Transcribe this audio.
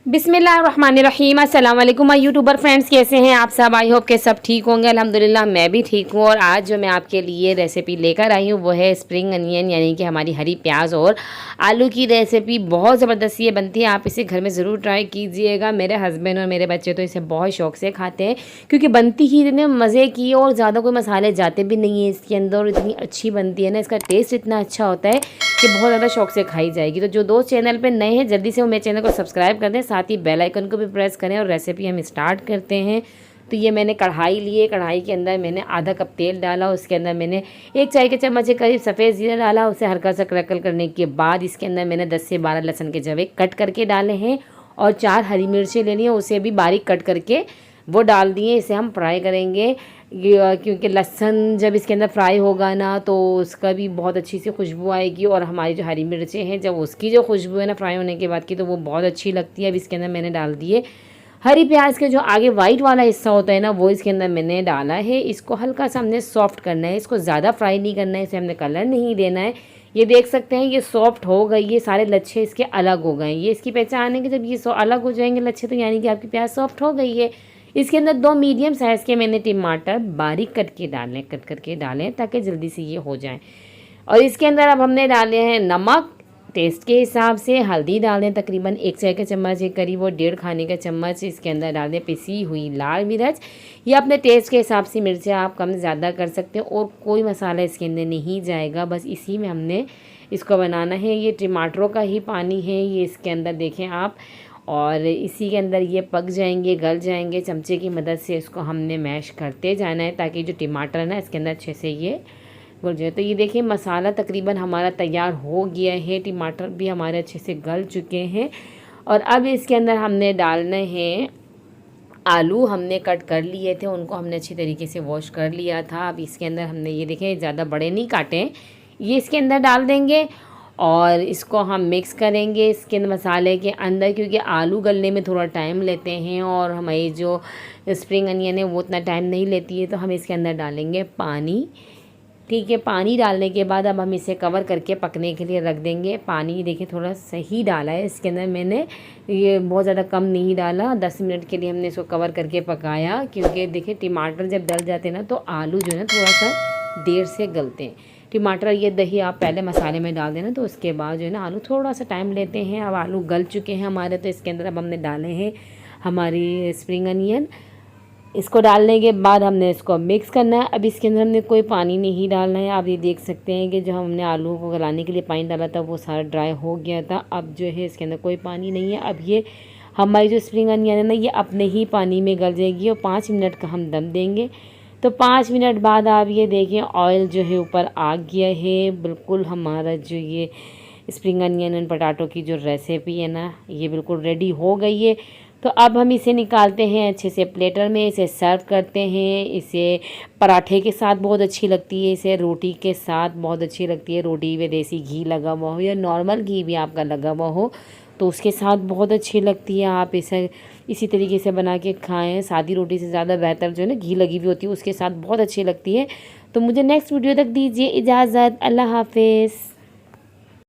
बिस्मिल्लाहिर्रहमानिर्रहीम। अस्सलाम वालेकुम माय यूट्यूबर फ्रेंड्स, कैसे हैं आप सब। आई होप के सब ठीक होंगे। अल्हम्दुलिल्लाह मैं भी ठीक हूँ। और आज जो मैं आपके लिए रेसिपी लेकर आई हूँ वो है स्प्रिंग अनियन, यानी कि हमारी हरी प्याज और आलू की रेसिपी। बहुत ज़बरदस्त ये बनती है, आप इसे घर में ज़रूर ट्राई कीजिएगा। मेरे हस्बैंड और मेरे बच्चे तो इसे बहुत शौक से खाते हैं, क्योंकि बनती ही इतने मज़े की और ज़्यादा कोई मसाले जाते भी नहीं है इसके अंदर, और इतनी अच्छी बनती है ना, इसका टेस्ट इतना अच्छा होता है कि बहुत ज़्यादा शौक से खाई जाएगी। तो जो दोस्त चैनल पे नए हैं जल्दी से वो मेरे चैनल को सब्सक्राइब कर दें, साथ ही बेल आइकन को भी प्रेस करें। और रेसिपी हम स्टार्ट करते हैं। तो ये मैंने कढ़ाई ली है, कढ़ाई के अंदर मैंने आधा कप तेल डाला, उसके अंदर मैंने 1 चाय के चम्मच के करीब सफ़ेद जीरा डाला। उसे हल्का सा क्रैकल करने के बाद इसके अंदर मैंने 10 से 12 लहसुन के जवे कट करके डाले हैं, और 4 हरी मिर्चें लेनी है, उसे भी बारीक कट करके वो डाल दिए। इसे हम फ्राई करेंगे, क्योंकि लहसुन जब इसके अंदर फ्राई होगा ना तो उसका भी बहुत अच्छी सी खुशबू आएगी, और हमारी जो हरी मिर्चें हैं जब उसकी जो खुशबू है ना फ्राई होने के बाद की, तो वो बहुत अच्छी लगती है। अब इसके अंदर मैंने डाल दिए हरी प्याज के जो आगे वाइट वाला हिस्सा होता है ना, वो इसके अंदर मैंने डाला है। इसको हल्का सा हमने सॉफ्ट करना है, इसको ज़्यादा फ्राई नहीं करना है, इसे हमने कलर नहीं देना है। ये देख सकते हैं ये सॉफ्ट हो गई, ये सारे लच्छे इसके अलग हो गए। ये इसकी पहचान है कि जब ये अलग हो जाएंगे लच्छे, तो यानी कि आपकी प्याज सॉफ्ट हो गई है। इसके अंदर 2 मीडियम साइज़ के मैंने टमाटर बारीक कट करके डालें ताकि जल्दी से ये हो जाए। और इसके अंदर अब हमने डाले हैं नमक टेस्ट के हिसाब से, हल्दी डाल दें तकरीबन 1 चाय का चम्मच के करीब, और 1.5 खाने का चम्मच इसके अंदर डाल दें पिसी हुई लाल मिर्च। ये अपने टेस्ट के हिसाब से मिर्चें आप कम ज़्यादा कर सकते हैं, और कोई मसाला इसके अंदर नहीं जाएगा, बस इसी में हमने इसको बनाना है। ये टमाटरों का ही पानी है ये इसके अंदर, देखें आप। और इसी के अंदर ये पक जाएंगे, गल जाएंगे। चमचे की मदद से इसको हमने मैश करते जाना है ताकि जो टमाटर है ना इसके अंदर अच्छे से ये घुल जाए। तो ये देखिए मसाला तकरीबन हमारा तैयार हो गया है, टमाटर भी हमारे अच्छे से गल चुके हैं। और अब इसके अंदर हमने डालने हैं आलू, हमने कट कर लिए थे, उनको हमने अच्छी तरीके से वॉश कर लिया था। अब इसके अंदर हमने ये देखें ज़्यादा बड़े नहीं काटे, ये इसके अंदर डाल देंगे और इसको हम मिक्स करेंगे इसके मसाले के अंदर, क्योंकि आलू गलने में थोड़ा टाइम लेते हैं और हमारी जो स्प्रिंग अनियन है वो उतना टाइम नहीं लेती है। तो हम इसके अंदर डालेंगे पानी, ठीक है। पानी डालने के बाद अब हम इसे कवर करके पकने के लिए रख देंगे। पानी देखिए थोड़ा सही डाला है इसके अंदर मैंने, ये बहुत ज़्यादा कम नहीं डाला। 10 मिनट के लिए हमने इसको कवर करके पकाया, क्योंकि देखिए टमाटर जब डल जाते हैं ना तो आलू जो है ना थोड़ा सा देर से गलते हैं। टमाटर ये दही आप पहले मसाले में डाल देना, तो उसके बाद जो है ना आलू थोड़ा सा टाइम लेते हैं। अब आलू गल चुके हैं हमारे, तो इसके अंदर अब हमने डाले हैं हमारी स्प्रिंग अनियन। इसको डालने के बाद हमने इसको मिक्स करना है। अब इसके अंदर हमने कोई पानी नहीं डालना है। आप ये देख सकते हैं कि जो हमने आलू को गलाने के लिए पानी डाला था वो सारा ड्राई हो गया था। अब जो है इसके अंदर कोई पानी नहीं है। अब ये हमारी जो स्प्रिंग अनियन है ना ये अपने ही पानी में गल जाएगी, और 5 मिनट का हम दम देंगे। तो 5 मिनट बाद आप ये देखें ऑयल जो है ऊपर आ गया है बिल्कुल। हमारा जो ये स्प्रिंग अनियन एंड पटाटो की जो रेसिपी है ना ये बिल्कुल रेडी हो गई है। तो अब हम इसे निकालते हैं अच्छे से प्लेटर में, इसे सर्व करते हैं। इसे पराठे के साथ बहुत अच्छी लगती है, इसे रोटी के साथ बहुत अच्छी लगती है। रोटी में देसी घी लगा हुआ हो या नॉर्मल घी भी आपका लगा हुआ हो तो उसके साथ बहुत अच्छी लगती है। आप इसे इसी तरीके से बना के खाएं। सादी रोटी से ज़्यादा बेहतर जो है ना घी लगी हुई होती है उसके साथ बहुत अच्छी लगती है। तो मुझे नेक्स्ट वीडियो तक दीजिए इजाज़त। अल्लाह हाफिज़।